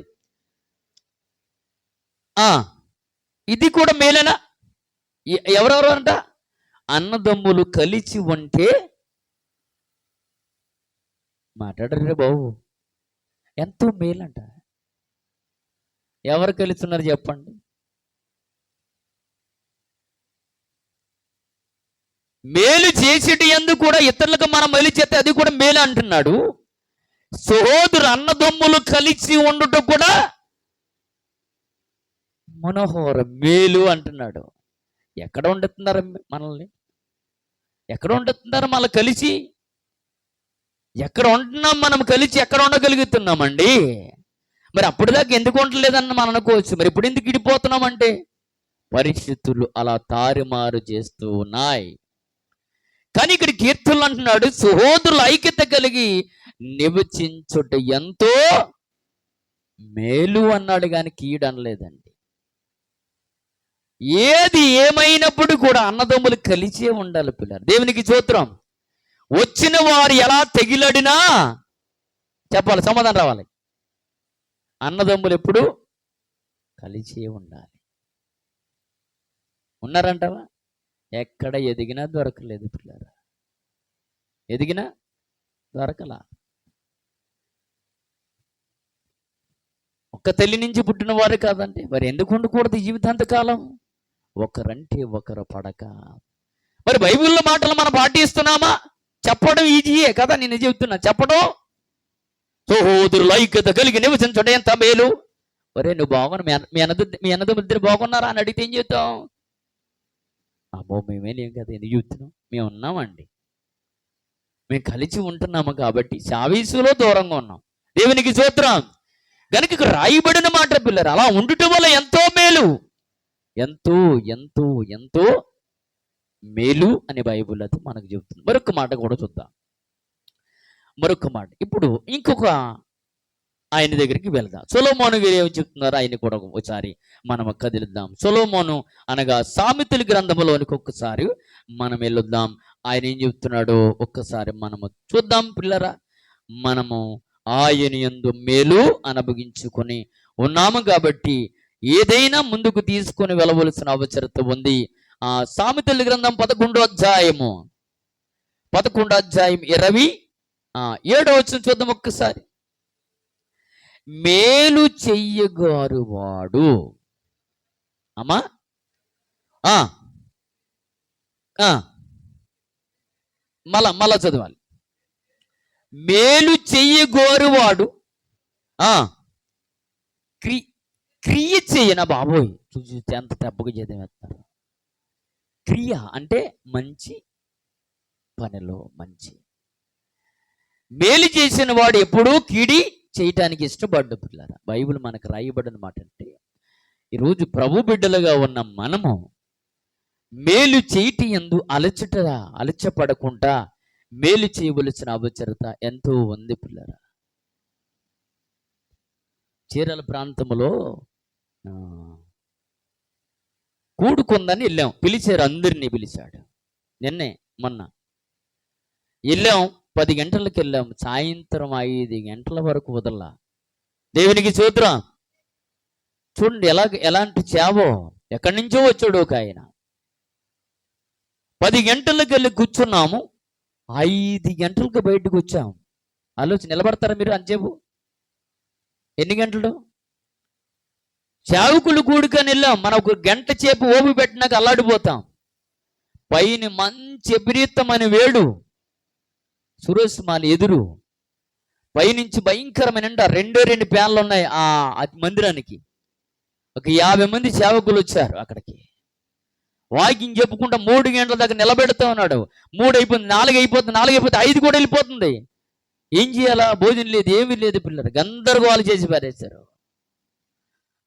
ఇది కూడా మేలేనా? ఎవరెవరు అంట? అన్నదమ్ములు కలిసి ఉంటే మాట్లాడరే బాబు, ఎంతో మేలంట. ఎవరు కలిసి ఉన్నారు చెప్పండి? మేలు చేసేటి యందు కూడా ఇతరులకు మనం మేలు చేస్తే అది కూడా మేలు అంటున్నాడు. సహోదరు అన్నదమ్ములు కలిసి ఉండుట కూడా మనోహర మేలు అంటున్నాడు. ఎక్కడ ఉండుతున్నారు మనల్ని? ఎక్కడ ఉండుతున్నారు మనల్ని కలిసి? ఎక్కడ ఉంటున్నాం మనం కలిసి? ఎక్కడ ఉండగలుగుతున్నామండి? మరి అప్పటిదాకా ఎందుకు ఉండలేదని మనం అనుకోవచ్చు. మరి ఇప్పుడు ఎందుకు ఇడిపోతున్నామంటే పరిస్థితులు అలా తారుమారు చేస్తూ ఉన్నాయి. కానీ ఇక్కడ కీర్తనలు అంటున్నాడు, సహోదరుల ఐక్యత కలిగి నివసించుట ఎంతో మేలు అన్నాడు, కానీ కీడు అనలేదండి. ఏది ఏమైనప్పుడు కూడా అన్నదమ్ములు కలిసే ఉండాలి పిల్లలు. దేవునికి స్తోత్రం. వచ్చిన వారు ఎలా తెగిలడినా చెప్పాలి, సమాధానం రావాలి. అన్నదమ్ములు ఎప్పుడు కలిసే ఉండాలి. ఉన్నారంటావా? ఎక్కడ ఎదిగినా దొరకలేదు పిల్లరా. ఎదిగినా దొరకలా. ఒక్క తల్లి నుంచి పుట్టిన వారు కాదంటే మరి ఎందుకు ఉండకూడదు జీవితాంతకాలం? ఒకరంటే ఒకరు పడక. మరి బైబిల్లో మాటలు మనం పాటిస్తున్నామా? చెప్పడం ఈజీయే కదా, నేను చెబుతున్నా. చెప్పడం సహోదరుల ఐక్యత కలిగి నివసించడం ఎంత మేలు. ఒరే నువ్వు బాగున్నా, మీ అన్నదమ్ములిద్దరు బాగున్నారా అని అడిగితే ఏం చెప్తాం? అమ్మో మేమేం కదా ఎందుకు చెబుతున్నాం? మేము ఉన్నామండి, మేము కలిసి ఉంటున్నాము కాబట్టి సావీసులో దూరంగా ఉన్నాం. దేవునికి స్తోత్రం. కనుక ఇక్కడ రాయబడిన మాట పిల్లలు అలా ఉండటం వల్ల ఎంతో మేలు, ఎంతో ఎంతో ఎంతో మేలు అని బైబిల్ అది మనకు చెబుతుంది. మరొక మాట కూడా చూద్దాం. మరొక మాట ఇప్పుడు ఇంకొక ఆయన దగ్గరికి వెళ్దాం. సొలొమోను గారు ఏమి చెప్తున్నారు ఆయన కూడా ఒకసారి మనం కదిలిద్దాం. సొలొమోను అనగా సామెతల గ్రంథంలోనికి ఒక్కసారి మనం వెళ్ళొద్దాం. ఆయన ఏం చెప్తున్నాడో ఒక్కసారి మనము చూద్దాం పిల్లరా. మనము ఆయన యందు మేలు అనుభవించుకొని ఉన్నాము కాబట్టి ఏదైనా ముందుకు తీసుకొని వెళ్ళవలసిన అవసరత ఉంది. ఆ సామెతల గ్రంథం 11వ అధ్యాయము 27వ వచనం చూద్దాం ఒక్కసారి. మేలు చెయ్యగోరువాడు. అమ్మా ఆ, ఆ, మళ్ళా చదవాలి. మేలు చెయ్యగోరువాడు క్రియ చేయన. బాబోయ్, చూసి ఎంత తప్పుగా చదివేస్తారు. క్రియ అంటే మంచి పనిలో మంచి. మేలు చేసిన వాడు ఎప్పుడూ కీడి చేయటానికి ఇష్టపడ్డు పిల్లరా. బైబిల్ మనకు రాయబడిన మాట అంటే, ఈరోజు ప్రభు బిడ్డలుగా ఉన్న మనము మేలు చేయటి యందు అలచపడకుండా మేలు చేయవలసిన అవసరత ఎంతో ఉంది పిల్లరా. చీరాల ప్రాంతంలో కూడుకుందని వెళ్ళాం. పిలిచారు, అందరినీ పిలిచాడు. మొన్న వెళ్ళాం. 10 గంటలకు వెళ్ళాం. సాయంత్రం 5 గంటల వరకు వదల్లా. దేవునికి స్తోత్రం. చూడండి ఎలాంటి చావో. ఎక్కడి నుంచో వచ్చాడు ఒక ఆయన. 10 గంటలకు వెళ్ళి కూర్చున్నాము. 5 గంటలకు బయటకు వచ్చాము. ఆలోచన, నిలబడతారా మీరు అంతసేపు? ఎన్ని గంటలు? చావుకులు కూడుకొని వెళ్ళాం. మనం ఒక గంట సేపు ఓపి పెట్టినాక అల్లాడిపోతాం. పైన మంచి విపరీతమైన వేడు, సురేష్మాలి ఎదురు, పైనుంచి భయంకరమైన ఎండ. 2 ఫ్యాన్లు ఉన్నాయి ఆ మందిరానికి. ఒక 50 మంది సేవకులు వచ్చారు అక్కడికి. వాకింగ్ చెప్పుకుంటా 3 గంటల దాకా నిలబెడతా ఉన్నాడు. 3 అయిపోతుంది, 4 అయిపోతుంది, 4 అయిపోతుంది, 5 కూడా వెళ్ళిపోతుంది. ఏం చేయాలా? భోజనం లేదు, ఏమీ లేదు. పిల్లలు గందరగోళం చేసి పారేశారు.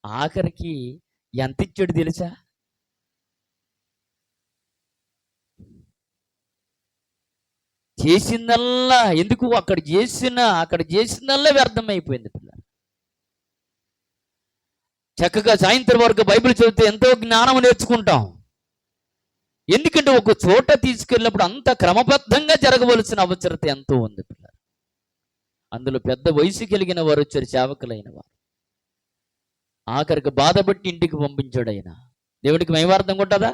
ఆఖరికి ఎంత ఇచ్చాడు తెలుసా? చేసిందల్లా ఎందుకు? అక్కడ చేసిందల్లా వ్యర్థమైపోయింది పిల్లలు. చక్కగా సాయంత్రం వరకు బైబిల్ చదివితే ఎంతో జ్ఞానం నేర్చుకుంటాం. ఎందుకంటే ఒక చోట తీసుకెళ్ళినప్పుడు అంత క్రమబద్ధంగా జరగవలసిన అవసరత ఎంతో ఉంది పిల్లలు. అందులో పెద్ద వయసు కలిగిన వారు వచ్చారు, సేవకులైన వారు. ఆఖరికి బాధపట్టి ఇంటికి పంపించాడు ఆయన. దేవుడికి మహిమార్థం కొట్టదా?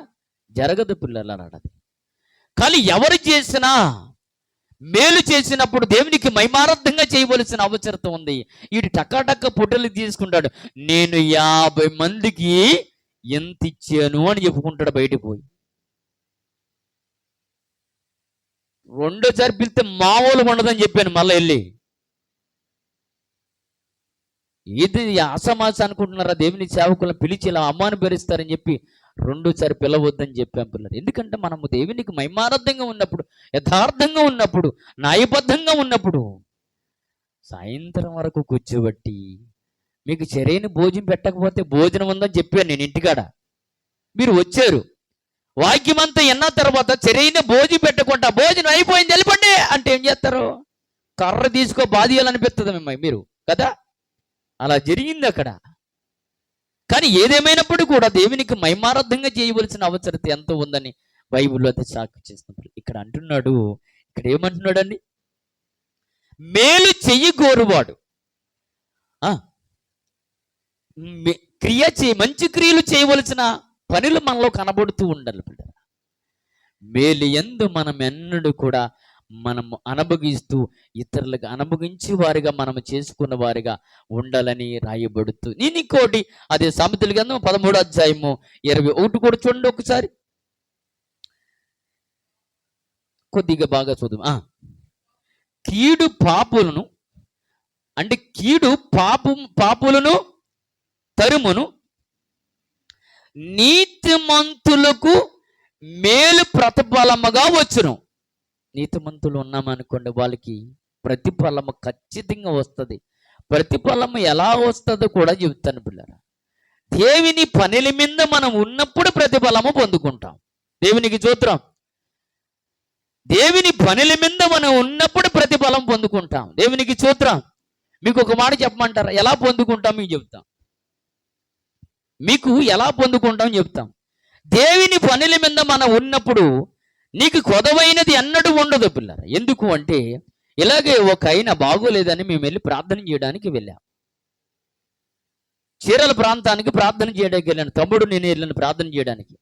జరగదు పిల్లలు అన్నది. కానీ ఎవరు చేసినా మేలు చేసినప్పుడు దేవునికి మహిమార్థంగా చేయవలసిన అవసరత ఉంది. వీడు టక్క పుట్టలు తీసుకుంటాడు. నేను 50 మందికి ఎంత ఇచ్చాను అని చెప్పుకుంటాడు బయటకు పోయి. రెండోసారి పిలిస్తే మామూలు ఉండదని చెప్పాను. మళ్ళీ వెళ్ళి ఇది అసమాస అనుకుంటున్నారా? దేవుని సేవకులను పిలిచి ఇలా అమ్మాను భరిస్తారని చెప్పి రెండోసారి పిలవద్దని చెప్పాం పిల్లలు. ఎందుకంటే మనము దేవునికి మహిమార్థంగా ఉన్నప్పుడు, యథార్థంగా ఉన్నప్పుడు, న్యాయబద్ధంగా ఉన్నప్పుడు సాయంత్రం వరకు కూర్చోబట్టి మీకు సరైన భోజనం పెట్టకపోతే భోజనం ఉందని చెప్పాను నేను ఇంటికాడ. మీరు వచ్చారు, వాక్యమంతా ఎన్న తర్వాత సరైన భోజనం పెట్టకుండా భోజనం అయిపోయింది వెళ్ళిపోండి అంటే ఏం చేస్తారు? కర్ర తీసుకో బాధేయాలనిపిస్తుంది మిమ్మల్ని మీరు కదా. అలా జరిగింది అక్కడ. కానీ ఏదేమైనప్పుడు కూడా దేవునికి మహిమార్థంగా చేయవలసిన అవసరత ఎంతో ఉందని బైబిల్లో అయితే సాక్షి చేస్తున్నారు. ఇక్కడ అంటున్నాడు, ఇక్కడ ఏమంటున్నాడండి? మేలు చెయ్యగోరువాడు మంచి క్రియలు చేయవలసిన పనులు మనలో కనబడుతూ ఉండాలి బిడ్డ. మేలు యందు మనం ఎన్నడూ కూడా మనము అనుభవిస్తూ ఇతరులకు అనుభవించి వారిగా మనము చేసుకున్న వారిగా ఉండాలని రాయబడుతూ. నేను ఇంకోటి అదే సామెతల గ్రంథం 13వ అధ్యాయము 21 కూడా చూడండి ఒకసారి. కొద్దిగా బాగా చూద్దాం. కీడు పాపులను తరుమును, నీతిమంతులకు మేలు ప్రతిఫలముగా వచ్చును. నీతిమంతులు ఉన్నామనుకోండి, వాళ్ళకి ప్రతిఫలము ఖచ్చితంగా వస్తుంది. ప్రతిఫలము ఎలా వస్తుందో కూడా చెబుతాను పిల్లరా. దేవుని పనుల మీద మనం ఉన్నప్పుడు ప్రతిఫలము పొందుకుంటాం. దేవునికి స్తోత్రం. దేవుని పనుల మీద మనం ఉన్నప్పుడు ప్రతిఫలం పొందుకుంటాం. దేవునికి స్తోత్రం. మీకు ఒక మాట చెప్పమంటారా? ఎలా పొందుకుంటాం మీకు చెప్తాం. మీకు ఎలా పొందుకుంటాం చెప్తాం. దేవుని పనుల మీద మనం ఉన్నప్పుడు నీకు కొదవైనది అన్నడు ఉండదు పిల్లరా. ఎందుకు అంటే, ఇలాగే ఒక ఆయన బాగోలేదని మేము వెళ్ళి ప్రార్థన చేయడానికి వెళ్ళాం. చీరల ప్రాంతానికి ప్రార్థన చేయడానికి వెళ్ళాను. తమ్ముడు నేను వెళ్ళాను ప్రార్థన చేయడానికి.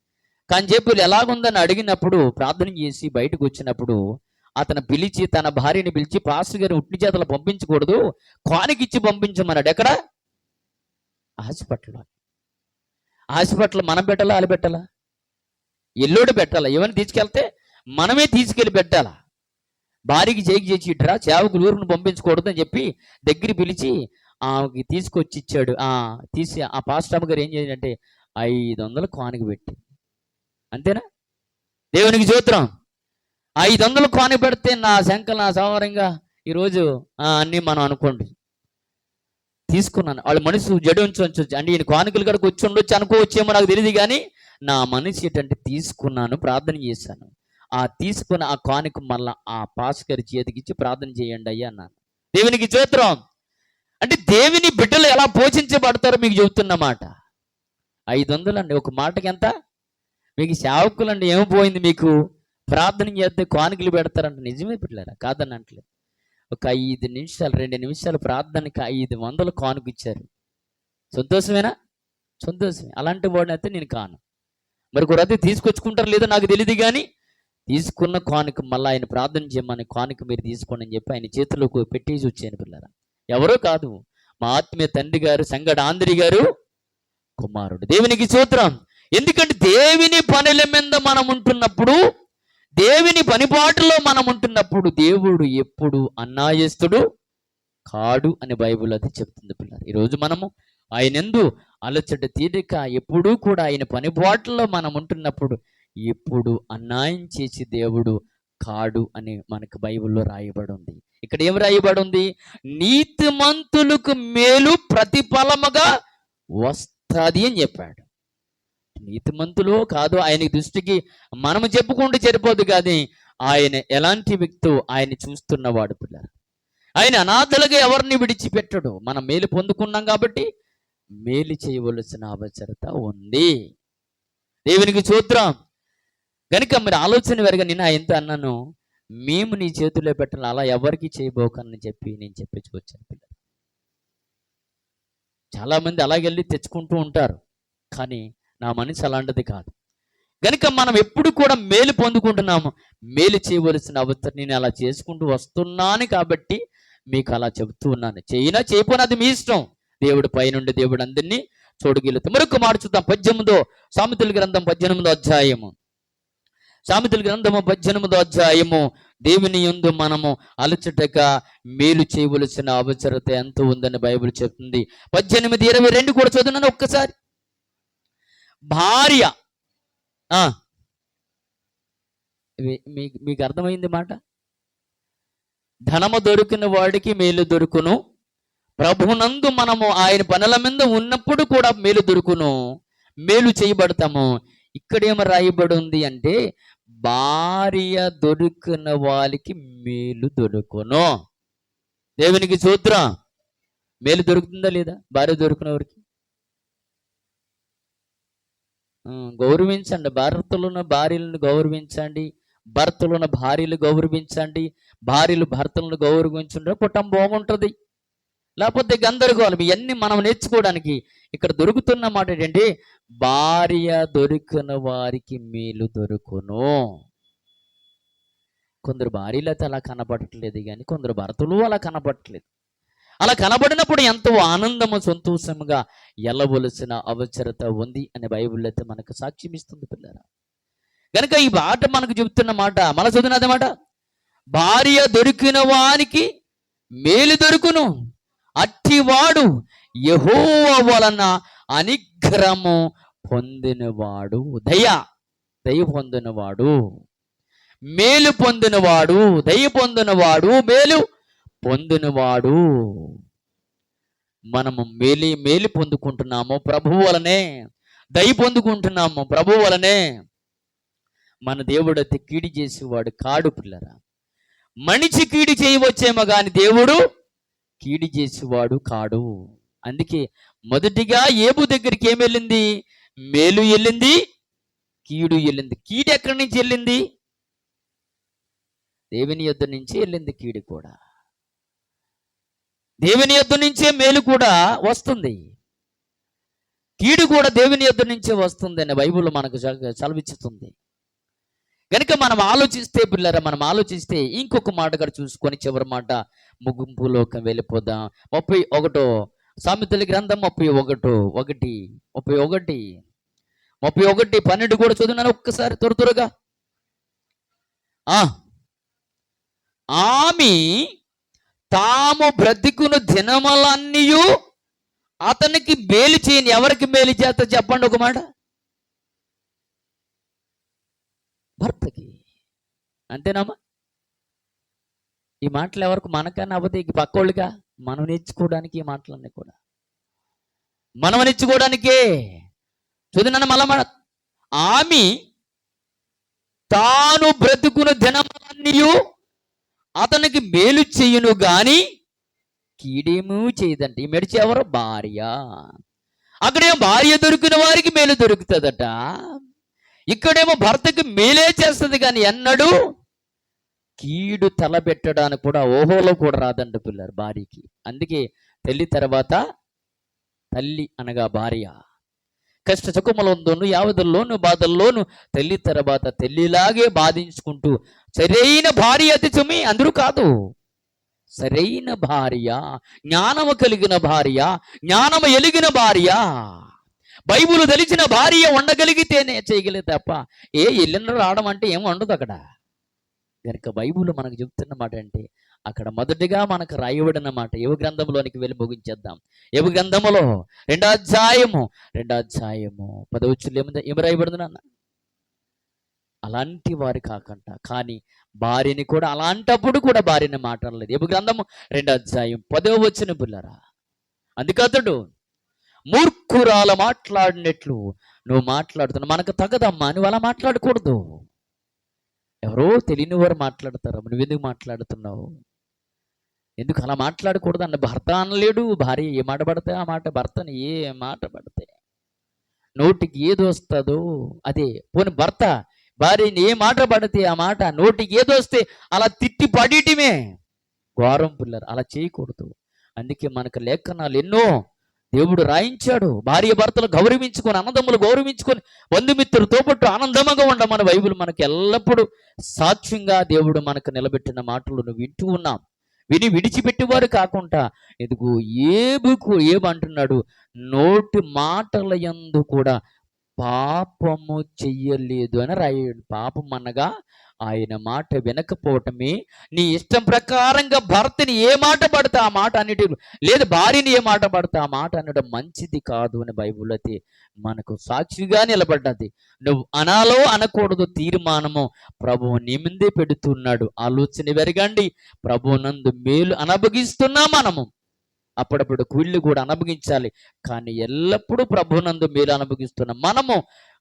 కానీ చెప్పి ఎలాగుందని అడిగినప్పుడు ప్రార్థన చేసి బయటకు వచ్చినప్పుడు అతను పిలిచి తన భార్యని పిలిచి పాస్టర్ గారిని ఉట్టి చేతలు పంపించకూడదు, కానుకిచ్చి పంపించమన్నాడు. ఎక్కడ? హాస్పిటల్లో. హాస్పిటల్ మనం పెట్టాలా, వాళ్ళు పెట్టాలా? ఎల్లుడు పెట్టాలా? ఏమని తీసుకెళ్తే మనమే తీసుకెళ్ళి పెట్టాలా? భార్యకి చేకి చేసి ఇట్రా, సేవకులు ఊరును పంపించకూడదు అని చెప్పి దగ్గర పిలిచి ఆమెకి తీసుకొచ్చి ఇచ్చాడు. తీసి ఆ పాస్టర్ గారు ఏం చేయాలంటే 500 కానుక పెట్టి, అంతేనా? దేవునికి స్తోత్రం. 500 కానుక పెడితే నా శంకల్ నా సౌరంగా ఈరోజు అన్నీ మనం అనుకోండి. తీసుకున్నాను. వాళ్ళ మనసు జడి ఉంచవచ్చు అంటే ఈయన కానుకలు కనుక వచ్చి ఉండొచ్చు అనుకోవచ్చేమో, నాకు తెలియదు. కానీ నా మనసు ఏంటంటే తీసుకున్నాను, ప్రార్థన చేశాను. తీసుకున్న ఆ కానుక మళ్ళా ఆ పాస్టర్ గారి చేతికి ఇచ్చి ప్రార్థన చేయండి అయ్యా అన్నాను. దేవునికి స్తోత్రం. అంటే దేవుని బిడ్డలు ఎలా పోషించబడతారో మీకు చెబుతున్నమాట. 500 అండి ఒక మాటకి ఎంత? మీకు సేవకులండి ఏమైపోయింది? మీకు ప్రార్థన చేస్తే కానుకలు పెడతారంట. నిజమే బిడ్డలారా, కాదని అంటలేదు. ఒక 5 నిమిషాలు 2 నిమిషాలు ప్రార్థనకి 500 కానుక ఇచ్చారు. సంతోషమేనా? సంతోషమే. అలాంటి వాడిని అయితే నేను కాను. మరి కొరది తీసుకొచ్చుకుంటారు లేదో నాకు తెలియదు. కానీ తీసుకున్న కానుక మళ్ళీ ఆయన ప్రార్థన చేయమని కానుక మీరు తీసుకోండి అని చెప్పి ఆయన చేతిలోకి పెట్టేసి వచ్చాను పిల్లరా. ఎవరో కాదు, మా ఆత్మీయ తండ్రి గారు సంగడాంధ్రి గారు కుమారుడు. దేవునికి స్తోత్రం. ఎందుకంటే దేవుని పనుల మీద మనం ఉంటున్నప్పుడు, దేవుని పనిపాటులో మనం ఉంటున్నప్పుడు దేవుడు ఎప్పుడు అన్యాయస్తుడు కాడు అని బైబిల్ అది చెప్తుంది పిల్లలు. ఈరోజు మనము ఆయనందు అలచట తీరిక ఎప్పుడూ కూడా ఆయన పనిపాట్లలో మనం ఉంటున్నప్పుడు ఎప్పుడు అన్యాయం చేసి దేవుడు కాడు అని మనకు బైబిల్లో రాయబడి ఉంది. ఇక్కడ ఏం రాయబడి ఉంది? నీతిమంతులకు మేలు ప్రతిఫలముగా వస్తుంది అని చెప్పాడు. నీతిమంతులు కాదు, ఆయన దృష్టికి మనము చెప్పుకుంటూ సరిపోదు. కానీ ఆయన ఎలాంటి వ్యక్తి ఆయన చూస్తున్నవాడు పిల్లలు. ఆయన అనాథలుగా ఎవరిని విడిచిపెట్టడు. మనం మేలు పొందుకున్నాం కాబట్టి మేలు చేయవలసిన అవసరత ఉంది. దేవునికి స్తోత్రం. కనుక మీరు ఆలోచన వెరగా నిన్న ఎంత అన్నాను, మేము నీ చేతుల్లో పెట్టాలి, అలా ఎవరికి చేయబోకని చెప్పి నేను చెప్పి వచ్చాను పిల్లలు. చాలా మంది అలాగెళ్ళి తెచ్చుకుంటూ ఉంటారు, కానీ నా మనసు అలాంటిది కాదు. కనుక మనం ఎప్పుడు కూడా మేలు పొందుకుంటున్నాము, మేలు చేయవలసిన అవసరం నేను అలా చేసుకుంటూ వస్తున్నాను కాబట్టి మీకు అలా చెబుతూ ఉన్నాను. చేయినా చేయపోయినా అది మీ ఇష్టం. దేవుడు పైనుండి దేవుడు అందరినీ చూడగలుగుతాం. మరొక మాట చూద్దాం. 18 సామెతల గ్రంథం 18వ అధ్యాయము. సామెతల గ్రంథము 18వ అధ్యాయము. దేవుని యందు మనము అలచటగా మేలు చేయవలసిన అవసరత ఎంత ఉందని బైబిల్ చెప్తుంది. 18:22 కూడా చదువున్నాను ఒక్కసారి. భార్య మీకు అర్థమైంది మాట? ధనము దొరికిన వాడికి మేలు దొరుకును, ప్రభునందు మనము ఆయన పనుల మీద ఉన్నప్పుడు కూడా మేలు దొరుకును, మేలు చేయబడతాము. ఇక్కడేమో రాయబడి ఉంది అంటే భార్య దొరికిన వాళ్ళకి మేలు దొరుకును. దేవునికి స్తోత్రం. మేలు దొరుకుతుందా లేదా? భార్య దొరికిన వారికి గౌరవించండి. భర్తలున్న భార్యలను గౌరవించండి, భర్తలున్న భార్యలు గౌరవించండి, భార్యలు భర్తలను గౌరవించుంటే కుటుంబం బాగుంటుంది. లేకపోతే గందరగోళం. ఇవన్నీ మనం నేర్చుకోవడానికి ఇక్కడ దొరుకుతున్న మాట ఏంటంటే భార్య దొరికిన వారికి మేలు దొరుకును. కొందరు భార్యలు అయితే అలా కనపడట్లేదు, కానీ కొందరు భర్తలు అలా కనపడట్లేదు. అలా కనబడినప్పుడు ఎంతో ఆనందము సంతోషముగా ఎల్లవలసిన అవసరత ఉంది అని బైబిల్ అయితే మనకు సాక్ష్యం ఇస్తుంది పిల్లరా. కనుక ఈ మాట మనకు చెబుతున్న మాట మన చదివినది మాట, భార్య దొరికిన వానికి మేలు దొరుకును, అట్టివాడు యెహోవా వలన అనుగ్రహము పొందినవాడు. దయ పొందినవాడు, మేలు పొందినవాడు, దయ పొందినవాడు, మేలు పొందినవాడు. మనము మేలు పొందుకుంటున్నాము ప్రభువు వలనే, దయ పొందుకుంటున్నాము ప్రభువు వలనే. మన దేవుడు అయితే కీడి చేసేవాడు కాడు పిల్లరా. మనిషి కీడి చేయవచ్చేమో కానీ దేవుడు కీడి చేసేవాడు కాడు. అందుకే మొదటిగా ఏబు దగ్గరికి ఏమి వెళ్ళింది? మేలు వెళ్ళింది, కీడు వెళ్ళింది. కీడు ఎక్కడి నుంచి వెళ్ళింది? దేవుని యొద్ద నుంచి వెళ్ళింది కీడు కూడా. దేవుని యొద్ద నుంచే మేలు కూడా వస్తుంది, కీడు కూడా దేవుని యొద్ద నుంచే వస్తుంది అని బైబిల్ మనకు చలవిస్తుంది. కనుక మనం ఆలోచిస్తే పిల్లరా, మనం ఆలోచిస్తే ఇంకొక మాట కూడా చూసుకొని చివరి మాట ముగింపులోకి వెళ్ళిపోదాం. 31 సామెతల గ్రంథం 31 కూడా చదువున్నాను ఒక్కసారి త్వరగా. ఆమె తాము బ్రతికును దినములన్నీయు అతనికి మేలు చేయని. ఎవరికి మేలు చేత చెప్పండి ఒక మాట? భర్తకి. అంతేనామా? ఈ మాటలు ఎవరికి? మనకన్నా అవ్వదు, పక్కోళ్ళుగా. మనం నేర్చుకోవడానికి ఈ మాటలన్నీ కూడా మనం నేర్చుకోవడానికే. చూడండి మళ్ళా, ఆమె తాను బ్రతుకున్న దినములన్నీయు అతనికి మేలు చెయ్యును గాని కీడేమూ చేయదంట. ఈ మెడిచి ఎవరు? భార్య. అక్కడేమో భార్య దొరికిన వారికి మేలు దొరుకుతుందట, ఇక్కడేమో భర్తకి మేలే చేస్తుంది కానీ ఎన్నడూ కీడు తలబెట్టడానికి కూడా ఓహోలో కూడా రాదంట పిల్లలు భార్యకి. అందుకే తల్లి తర్వాత తల్లి అనగా భార్య. కష్ట సుఖములందును యావదుల్లోను బాధల్లోను తల్లి తర్వాత తల్లిలాగే బాధించుకుంటూ సరైన భార్య అతిథమి అందరూ కాదు. సరైన భార్య, జ్ఞానము కలిగిన భార్య, జ్ఞానము ఎలిగిన భార్య, బైబుల్ తెలిసిన భార్య ఉండగలిగితేనే చేయగలిగే తప్ప ఎల్లిన రావడం అంటే ఏమి ఉండదు అక్కడ. కనుక బైబుల్ మనకు చెప్తున్న మాట అంటే అక్కడ మొదటిగా మనకు రాయబడిన మాట. యోగ గ్రంథంలోనికి వెళ్ళి ముగించేద్దాం. యోగ గ్రంథములో 2వ అధ్యాయము 10వ ఏమి రాయబడింది నాన్న? అలాంటి వారు కాకుండా కానీ భార్యని కూడా అలాంటప్పుడు కూడా భార్యని మాట్లాడలేదు. యోగ గ్రంథము 2వ అధ్యాయం 10వ వచనం పిల్లరా. అందుకతడు మూర్ఖురాల మాట్లాడినట్లు నువ్వు మాట్లాడుతున్నావు, మనకు తగదమ్మా, నువ్వు అలా మాట్లాడకూడదు. ఎవరో తెలియని వారు మాట్లాడతారు, నువ్వు ఎందుకు మాట్లాడుతున్నావు, ఎందుకు అలా మాట్లాడకూడదు అన్న. భర్త అనలేడు, భార్య ఏ మాట పడితే ఆ మాట, భర్తని ఏ మాట పడితే నోటికి ఏది వస్తుందో అదే. పోనీ భర్త భార్యని ఏ మాట పడితే ఆ మాట, నోటికి ఏదొస్తే అలా తిట్టి పడేయటమే ఘోరం పిల్లలు. అలా చేయకూడదు. అందుకే మనకు లేఖనాలు ఎన్నో దేవుడు రాయించాడు. భార్య భర్తలు గౌరవించుకొని, అన్నదమ్ములు గౌరవించుకొని, బంధుమిత్రులతో పాటు ఆనందంగా ఉండమని బైబిల్ మనకు ఎల్లప్పుడూ సాక్ష్యంగా దేవుడు మనకు నిలబెట్టిన మాటలు నువ్వు వింటూ ఉన్నాం. విని విడిచిపెట్టేవారు కాకుండా ఎదుగు ఏమంటున్నాడు? నోటి మాటల యందు కూడా పాపము చెయ్యలేదు అని రాయాడు. పాపం అనగా ఆయన మాట వినకపోవటమే. నీ ఇష్టం ప్రకారంగా భర్తని ఏ మాట పడితే ఆ మాట అన్నిటి, లేదు భార్యని ఏ మాట పడితే ఆ మాట అనడం మంచిది కాదు అని బైబిల్ అయితే మనకు సాక్షిగా నిలబడ్డది. నువ్వు అనాలో అనకూడదు తీర్మానము ప్రభువు నీ ముందే పెడుతున్నాడు. ఆలోచన వెరగండి. ప్రభువు నందు మేలు అనుభవిస్తున్నాం మనము. అప్పుడప్పుడు కుళ్ళు కూడా అనుభవించాలి, కానీ ఎల్లప్పుడూ ప్రభునందు మేలు అనుభవిస్తున్నాం మనము.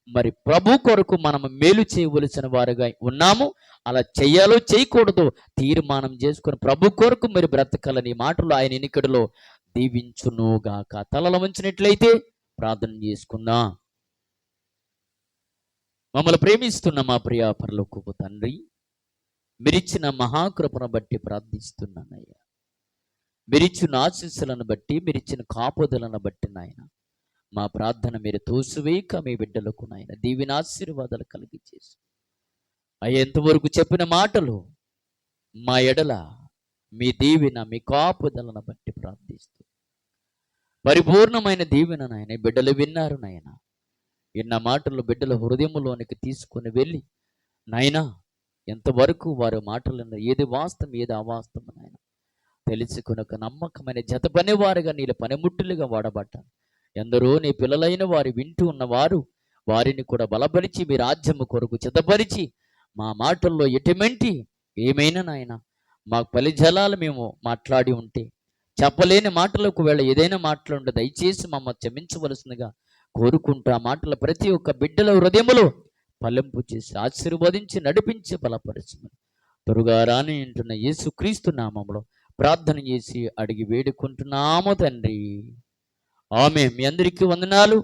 మరి ప్రభు కొరకు మనము మేలు చేయవలసిన వారుగా ఉన్నాము. అలా చెయ్యాలో చేయకూడదు తీర్మానం చేసుకుని ప్రభు కొరకు మీరు బ్రతకాలని మాటలు ఆయన ఎన్నికడిలో దీవించునుగాక. తలలు వంచినట్లయితే ప్రార్థన చేసుకుందాం. మమ్మల్ని ప్రేమిస్తున్న మా ప్రియ పరలోకపు తండ్రి, మీరిచ్చిన మహాకృపను బట్టి ప్రార్థిస్తున్నానయ్యా. మీరిచ్చిన ఆశీస్సులను బట్టి, మీరిచ్చిన కాపుదలను బట్టి నాయన మా ప్రార్థన మీరు తోసివేయక మీ బిడ్డలకు నాయన దీవిన ఆశీర్వాదాలు కలిగి చేసి ఎంతవరకు చెప్పిన మాటలు మా ఎడల మీ దీవెన, మీ కాపుదలను బట్టి ప్రార్థిస్తూ పరిపూర్ణమైన దీవెన నాయన బిడ్డలు విన్నారు నాయన. విన్న మాటలు బిడ్డల హృదయంలోనికి తీసుకుని వెళ్ళి నాయన ఎంతవరకు వారి మాటలను ఏది వాస్తవం ఏది అవాస్తవం నాయన తెలుసుకుని ఒక నమ్మకమైన జత పనివారుగా నీళ్ళ పనిముట్టులుగా వాడబడ్డాను. ఎందరో నీ పిల్లలైన వారు వింటూ ఉన్నవారు వారిని కూడా బలపరిచి మీ రాజ్యము కొరకు చిత్తపరిచి మా మాటల్లో ఎటువంటి ఏమైనా నాయన మా ఫలిజలాలు మేము మాట్లాడి ఉంటే చెప్పలేని మాటలకు వేళ ఏదైనా మాట్లాడుంటే దయచేసి మమ్మల్ని క్షమించవలసిందిగా కోరుకుంటూ ఆ మాటల ప్రతి ఒక్క బిడ్డల హృదయములో ఫలింపు చేసి ఆశీర్వదించి నడిపించి బలపరచమని త్వరగా రాని అంటున్న యేసుక్రీస్తు నామములో ప్రార్థన చేసి అడిగి వేడుకుంటున్నాము తండ్రి. ఆమేన్. మీ అందరికీ వందనాలు.